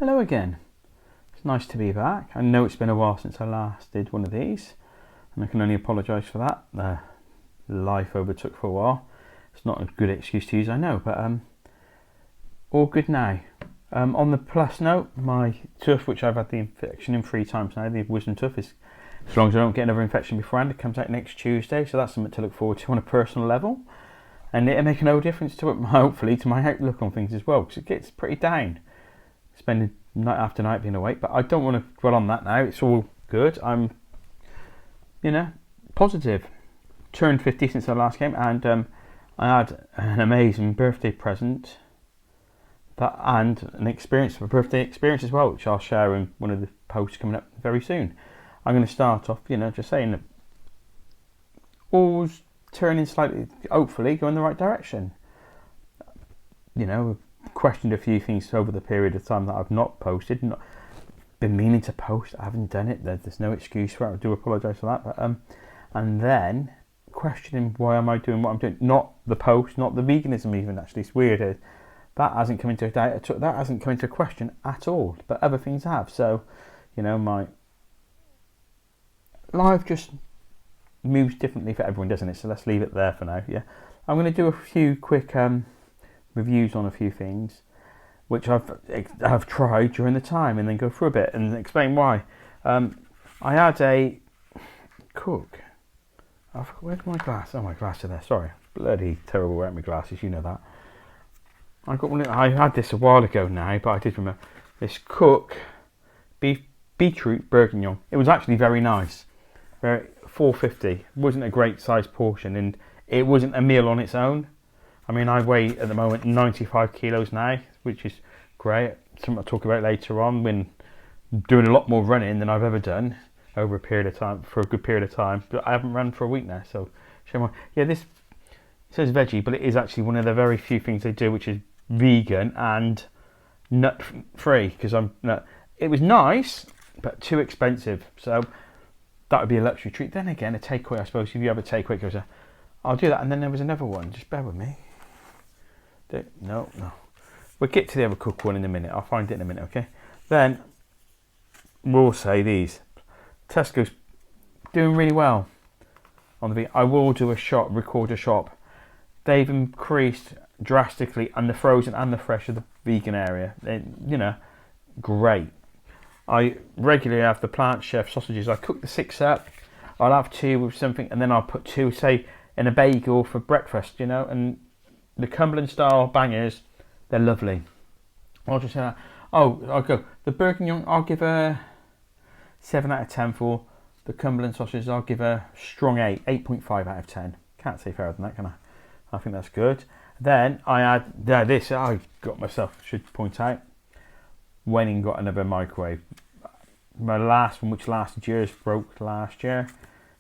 Hello again. It's nice to be back. I know it's been a while since I last did one of these, and I can only apologise for that. Life overtook for a while. It's not a good excuse to use, I know, but all good now. On the plus note, my tooth, which I've had the infection in 3 times now, the wisdom tooth, is, as long as I don't get another infection beforehand, it comes out next Tuesday, so that's something to look forward to on a personal level. And it'll make no difference to it, hopefully, to my outlook on things as well, because it gets pretty down, spending night after night being awake. But I don't want to dwell on that now. It's all good. I'm, positive. Turned 50 since I last came, and I had an amazing birthday present. And an experience, a birthday experience as well, which I'll share in one of the posts coming up very soon. I'm going to start off, just saying that all's turning slightly, hopefully, go in the right direction. Questioned a few things over the period of time that I've not posted. Not been meaning to post, I haven't done it. There's no excuse for it. I do apologise for that. But and then questioning why am I doing what I'm doing? Not the post, not the veganism even. Actually, it's weird. That hasn't come into that hasn't come into question at all. But other things have. So, my life just moves differently for everyone, doesn't it? So let's leave it there for now. Yeah, I'm going to do a few quick reviews on a few things which I've tried during the time, and then go through a bit and explain why. I had a cook. Where's my glass? Oh, my glass is there. Sorry, bloody terrible wearing my glasses. You know that. I had this a while ago now, but I did remember this cook beetroot bourguignon. It was actually very nice. Very $4.50. It wasn't a great size portion, and it wasn't a meal on its own. I mean, I weigh at the moment 95 kilos now, which is great. Something I'll talk about later on, when doing a lot more running than I've ever done over a period of time, for a good period of time. But I haven't run for a week now, so shame on. Yeah, this says veggie, but it is actually one of the very few things they do which is vegan and nut free, because it was nice but too expensive, so that would be a luxury treat. Then again, a takeaway, I suppose, if you have a takeaway, goes, I'll do that. And then there was another one, just bear with me. No, we'll get to the other cook one in a minute. I'll find it in a minute, okay? Then we'll say these. Tesco's doing really well on the vegan. I will do record a shop. They've increased drastically, and the frozen and the fresh of the vegan area. Great. I regularly have the Plant Chef sausages. I cook the 6 up. I'll have 2 with something, and then I'll put 2, say, in a bagel for breakfast, and the Cumberland style bangers, they're lovely. I'll just say that. I'll go. The bourguignon, I'll give a 7 out of 10 for. The Cumberland sausages, I'll give a strong 8.5 out of 10. Can't say fairer than that, can I? I think that's good. Then I had this. I got myself, should point out, went and got another microwave. My last one, which lasted years, broke last year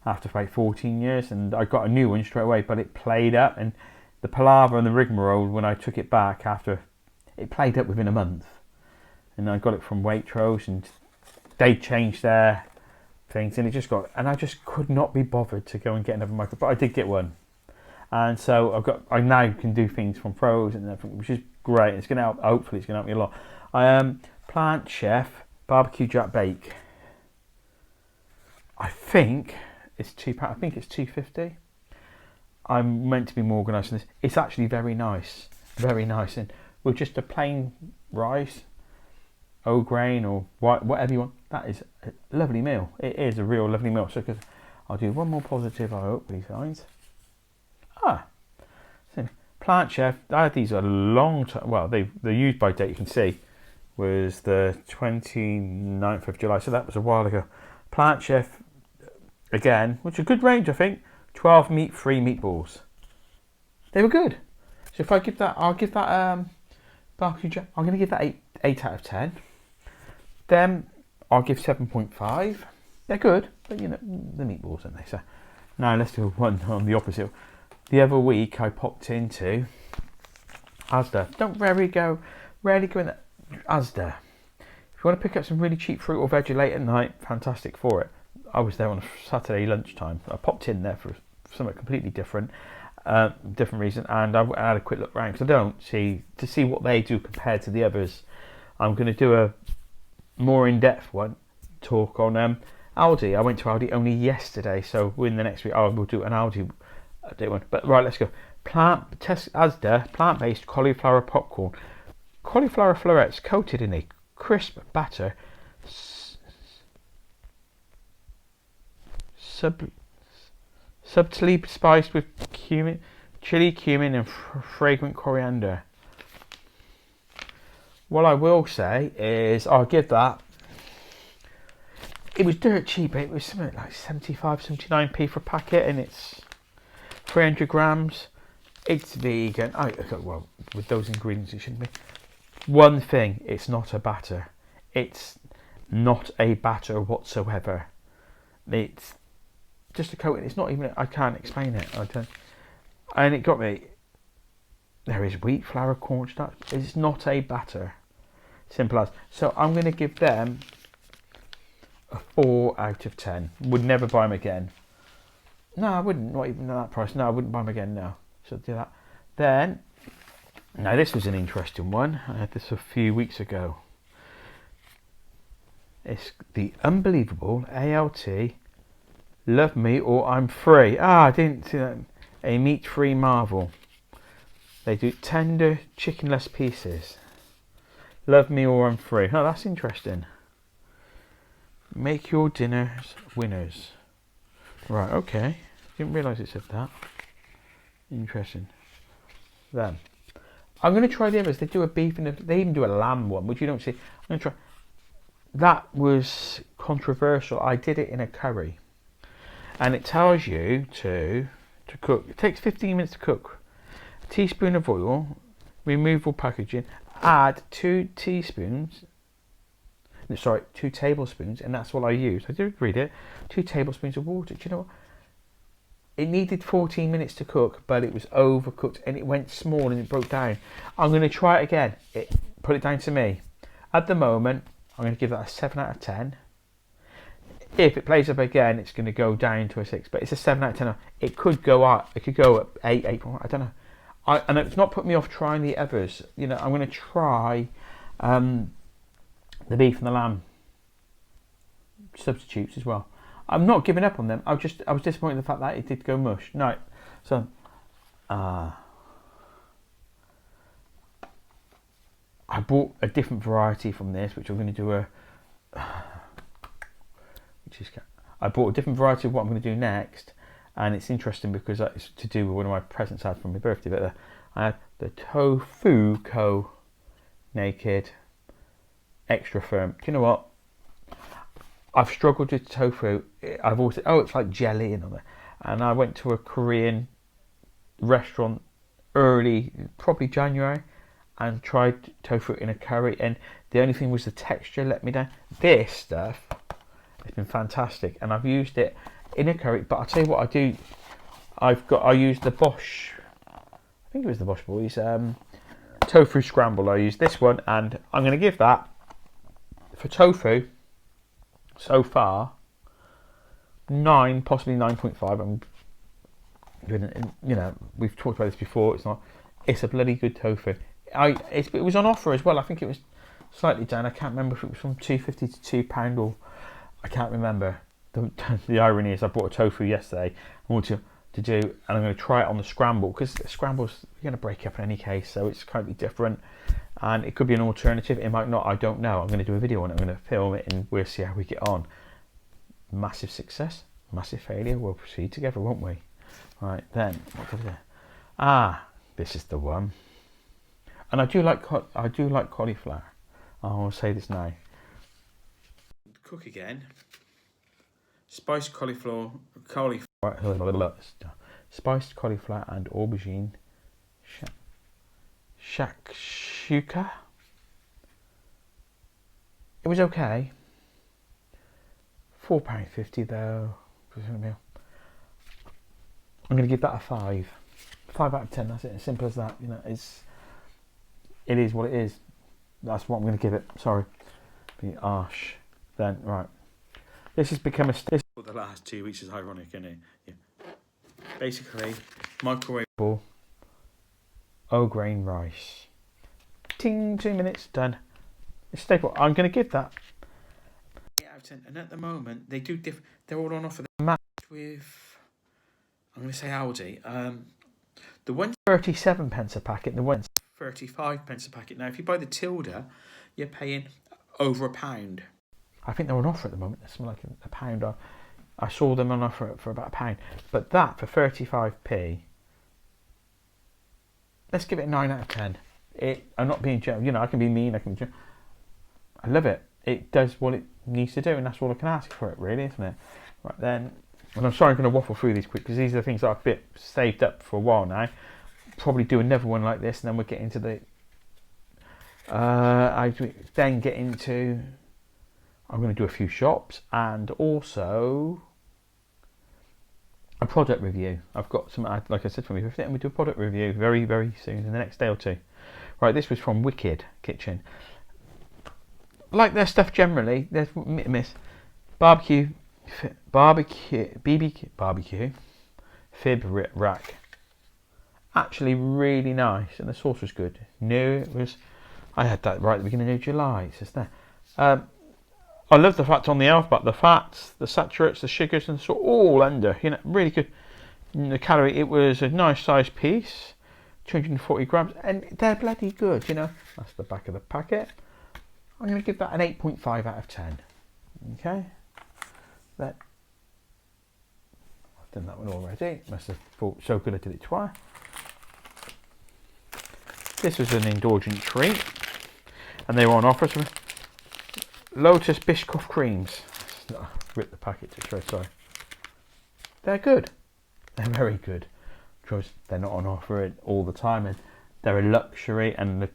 after about 14 years, and I got a new one straight away, but it played up, and the palaver and the rigmarole when I took it back after, it played up within a month. And I got it from Waitrose, and they changed their things, and I just could not be bothered to go and get another microwave, but I did get one. And so I now can do things from frozen and everything, which is great. It's going to help. Hopefully, it's going to help me a lot. I am Plant Chef barbecue jack bake. I think it's £2. I think it's $2.50. I'm meant to be more organised than this. It's actually very nice, and with just a plain rice, whole grain or whatever you want. That is a lovely meal. It is a real lovely meal. So I'll do one more positive. I hope these guys. So Plant Chef, I had these a long time. Well, the use by date, you can see, was the 29th of July. So that was a while ago. Plant Chef, again, which is a good range, I think. 12 meat-free meatballs. They were good. So if I give that, I'll give that barbecue jack. I'm going to give that 8 out of 10. Them, I'll give 7.5. They're good, but the meatballs, aren't they? So now let's do one on the opposite. The other week I popped into Asda. Don't rarely go in Asda. If you want to pick up some really cheap fruit or veggie late at night, fantastic for it. I was there on a Saturday lunchtime. I popped in there for something completely different. different reason, and I had a quick look around because I don't see what they do compared to the others. I'm going to do a more in-depth one, talk on Aldi. I went to Aldi only yesterday, so within the next week I will do an Aldi one. But right, let's go. Asda plant-based cauliflower popcorn. Cauliflower florets coated in a crisp batter, subtly spiced with chili, cumin, and fragrant coriander. What I will say is, I'll give that. It was dirt cheap. It was something like 79p for a packet, and it's 300 grams. It's vegan. Well, with those ingredients, it shouldn't be. One thing, it's not a batter. It's not a batter whatsoever. It's just a coating. It's not even. I can't explain it. And it got me. There is wheat, flour, cornstarch. It's not a batter. Simple as. So I'm going to give them a 4 out of 10. Would never buy them again. No, I wouldn't. Not even at that price. No, I wouldn't buy them again. No. So do that. Then, now this was an interesting one. I had this a few weeks ago. It's the unbelievable ALT. Love me or I'm free. I didn't see that. A meat-free marvel. They do tender, chickenless pieces. Love me or I'm free. Oh, that's interesting. Make your dinners winners. Right, okay. Didn't realise it said that. Interesting. Then I'm going to try the others. They do a beef and they even do a lamb one, which you don't see. I'm going to try. That was controversial. I did it in a curry, and it tells you to cook. It takes 15 minutes to cook. A teaspoon of oil, removable packaging. Add 2 tablespoons, and that's what I used. I did read it. 2 tablespoons of water. Do you know what? It needed 14 minutes to cook, but it was overcooked and it went small and it broke down. I'm going to try it again. Put it down to me. At the moment, I'm going to give that a 7 out of 10. If it plays up again, it's going to go down to a 6, but it's a 7 out of 10. It could go up. It could go up 8, 8.1. I don't know. And it's not put me off trying the others. You know, I'm going to try the beef and the lamb substitutes as well. I'm not giving up on them. I was disappointed in the fact that it did go mush. No, so I bought a different variety from this, which I'm going to do I bought a different variety of what I'm going to do next, and it's interesting because it's to do with one of my presents I had for my birthday. But I had the Tofu Co. Naked Extra Firm. Do you know what? I've struggled with tofu. I've always said, it's like jelly and all that. And I went to a Korean restaurant probably January, and tried tofu in a curry. And the only thing was the texture let me down. This stuff has been fantastic, and I've used it in a curry. But I'll tell you what I do. I use the Bosch. I think it was the Bosch Boys tofu scramble. I used this one, and I'm going to give that for tofu. So far, 9, possibly 9.5. I'm doing, we've talked about this before. It's a bloody good tofu. It was on offer as well. I think it was slightly down. I can't remember if it was from £2.50 to £2, or I can't remember. The irony is I bought a tofu yesterday. I want to do, and I'm going to try it on the scramble, because the scramble's going to break up in any case, so it's kind of different. And it could be an alternative. It might not. I don't know. I'm going to do a video on it. I'm going to film it, and we'll see how we get on. Massive success, massive failure. We'll proceed together, won't we? Right then. What did I do? This is the one. And I do like cauliflower. I'll say this now. Cook again. Spiced cauliflower, spiced cauliflower and aubergine. Shakshuka. It was okay. £4.50 though. I'm going to give that a 5. 5 out of 10. That's it. As simple as that. It is what it is. That's what I'm going to give it. Sorry. Be harsh. Then right. This has become a. For the last 2 weeks is ironic, isn't it? Yeah. Basically, microwavable. Grain rice. Ting, 2 minutes, done. It's staple. I'm going to give that 8 out of 10. And at the moment, they do they're all on offer. They're matched with, I'm going to say Aldi. The one's 37 pence a packet, the one's 35 pence a packet. Now, if you buy the Tilda, you're paying over £1. I think they're on offer at the moment. They're something like a pound. I saw them on offer for about £1. But that for 35p, let's give it a 9 out of 10. I'm not being general. You know, I can be mean. I love it. It does what it needs to do, and that's all I can ask for it, really, isn't it? Right then, and I'm sorry I'm going to waffle through these quick because these are the things that I've saved up for a while now. Probably do another one like this, and then we'll get into the. I then get into. I'm going to do a few shops and also a product review. I've got some, like I said, from me, and we do a product review very, very soon in the next day or two. Right, this was from Wicked Kitchen. Like their stuff generally, there's miss barbecue fib rack. Actually, really nice, and the sauce was good. New, it was. I had that right at the beginning of July. It says there. I love the fact on the elf, but the fats, the saturates, the sugars, and so all under. You know, really good. And the calorie. It was a nice sized piece, 240 grams, and they're bloody good. You know, that's the back of the packet. I'm going to give that an 8.5 out of 10. Okay, that I've done that one already. Must have thought so good I did it twice. This was an indulgent treat, and they were on offer. So Lotus Biscoff creams. Rip the packet to show. Sorry, they're good. They're very good. Because they're not on offer all the time, and they're a luxury. And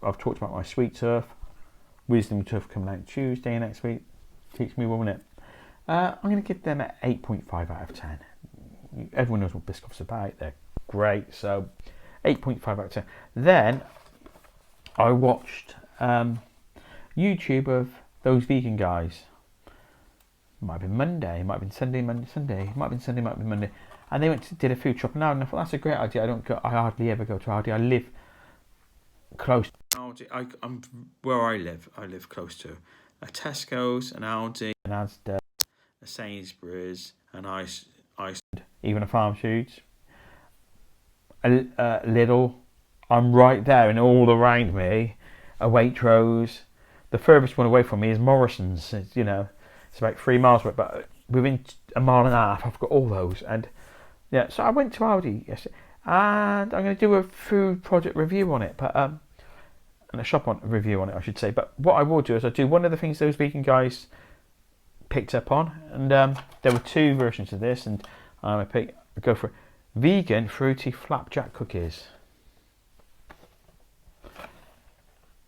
I've talked about my sweet turf. Wisdom Tooth coming out Tuesday next week. Teach me, won't it? I'm going to give them an 8.5 out of 10. Everyone knows what Biscoff's about. They're great. So 8.5 out of 10. Then I watched YouTube of those vegan guys. Might have been Monday. Might have been Sunday. Might have been Sunday. Might have been Monday. And they did a food shop. And I thought that's a great idea. I hardly ever go to Aldi. I live close to Aldi. I'm where I live close to a Tesco's, an Aldi, an Asda, a Sainsbury's, an Iceland, even a Farm Foods, a Lidl. I'm right there, and all around me, a Waitrose. The furthest one away from me is Morrison's. It's about 3 miles away, but within a mile and a half, I've got all those. And yeah, so I went to Aldi yesterday, and I'm going to do a food project review on it, but and a shop review on it, I should say. But what I will do is I do one of the things those vegan guys picked up on, and there were 2 versions of this, and I go for vegan fruity flapjack cookies.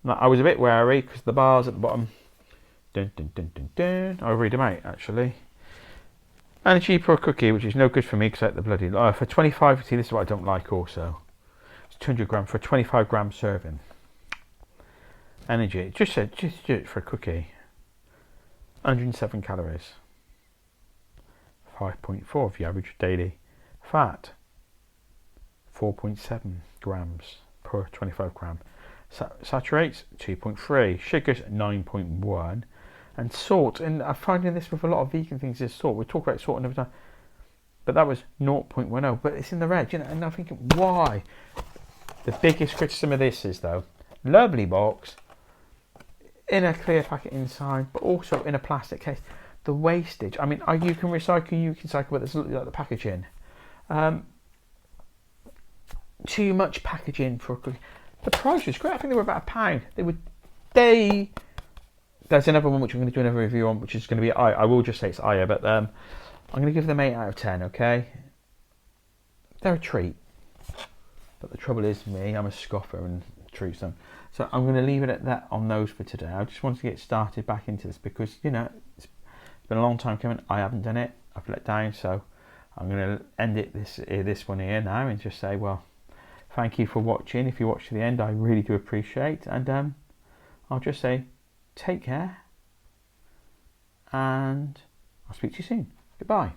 Now, I was a bit wary because the bars at the bottom. Dun, dun, dun, dun, dun. I'll read them out actually. And a cheaper cookie, which is no good for me because I like the bloody. For 25, see, this is what I don't like also. It's 200 grams for a 25 gram serving. Energy, just do it for a cookie. 107 calories. 5.4 of the average daily fat. 4.7 grams per 25 gram. Saturates 2.3, sugars 9.1, and salt. And I'm finding this with a lot of vegan things is salt. We talk about salt another time, but that was 0.10. But it's in the red, And I'm thinking, why? The biggest criticism of this is though, lovely box, in a clear packet inside, but also in a plastic case. The wastage. I mean, you can recycle, but there's like the packaging. Too much packaging for a cookie. The price was great. I think they were about £1. There's another one which I'm going to do another review on, which is going to be I will just say it's Aya, but I'm going to give them 8 out of 10. Okay, they're a treat, but the trouble is I'm a scoffer and treats them. So I'm going to leave it at that on those for today. I just wanted to get started back into this because it's been a long time coming. I haven't done it. I've let down, so I'm going to end it this one here now and just say, well, thank you for watching. If you watch to the end, I really do appreciate. And I'll just say, take care. And I'll speak to you soon. Goodbye.